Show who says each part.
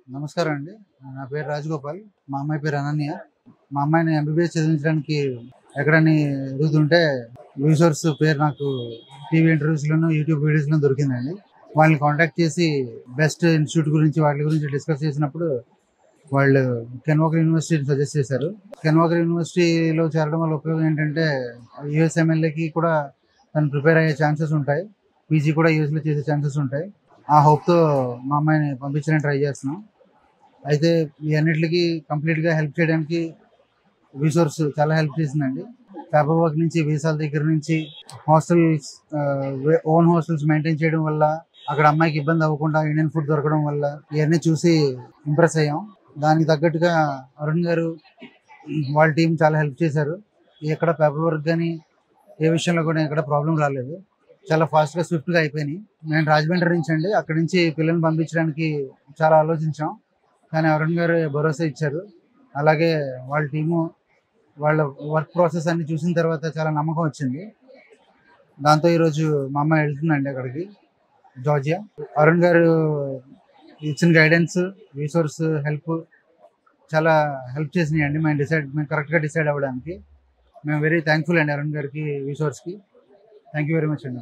Speaker 1: నమస్కారం అండి. నా పేరు రాజగోపాల్. మా అమ్మాయి పేరు అనన్య. మా అమ్మాయిని ఎంబీబీఎస్ చదివించడానికి ఎక్కడని ఎదుగుతుంటే రిసోర్స్ పేరు నాకు టీవీ ఇంటర్వ్యూస్‌లోను, యూట్యూబ్ వీడియోస్‌లో దొరికిందండి. వాళ్ళని కాంటాక్ట్ చేసి బెస్ట్ ఇన్‌స్టిట్యూట్ గురించి వాటి గురించి డిస్కస్ చేసినప్పుడు వాళ్ళు కెన్వాకర్ యూనివర్సిటీని సజెస్ట్ చేశారు. కెన్వాకర్ యూనివర్సిటీలో చేరడం వల్ల ఉపయోగం ఏంటంటే యూఎస్ ఎమ్ఎల్ఏకి కూడా తను ప్రిపేర్ అయ్యే ఛాన్సెస్ ఉంటాయి. పీజీ కూడా యూఎస్‌లో చేసే ఛాన్సెస్ ఉంటాయి. ఆ హోప్‌తో మా అమ్మాయిని పంపించడానికి ట్రై చేస్తున్నాం. అయితే ఈ అన్నిట్లకి కంప్లీట్‌గా హెల్ప్ చేయడానికి రిసోర్స్ చాలా హెల్ప్ చేసిందండి. పేపర్ వర్క్ నుంచి, వీసాల దగ్గర నుంచి, హాస్టల్స్ ఓన్ హాస్టల్స్ మెయింటైన్ చేయడం వల్ల, అక్కడ అమ్మాయికి ఇబ్బంది అవ్వకుండా ఇండియన్ ఫుడ్ దొరకడం వల్ల ఇవన్నీ చూసి ఇంప్రెస్ అయ్యాం. దానికి తగ్గట్టుగా అరుణ్ గారు వాళ్ళ టీం చాలా హెల్ప్ చేశారు. ఎక్కడ పేపర్ వర్క్ కానీ ఏ విషయంలో కూడా ఎక్కడ ప్రాబ్లం రాలేదు. చాలా ఫాస్ట్‌గా, స్విఫ్ట్‌గా అయిపోయినాయి. నేను రాజమండ్రి నుంచి అండి. అక్కడి నుంచి పిల్లల్ని పంపించడానికి చాలా ఆలోచించాం. కానీ అరుణ్ గారు భరోసా ఇచ్చారు. అలాగే వాళ్ళ టీము వాళ్ళ వర్క్ ప్రాసెస్ అన్ని చూసిన తర్వాత చాలా నమ్మకం వచ్చింది. దాంతో ఈరోజు మా అమ్మాయి వెళ్తుందండి అక్కడికి, జార్జియా. అరుణ్ గారు ఇచ్చిన గైడెన్స్, రిసోర్స్, హెల్ప్ చాలా హెల్ప్ చేసినాయండి మేము కరెక్ట్‌గా డిసైడ్ అవ్వడానికి. మేము వెరీ థ్యాంక్‌ఫుల్ అండి అరుణ్ గారికి, రిసోర్స్‌కి. థ్యాంక్ యూ వెరీ మచ్ అండి.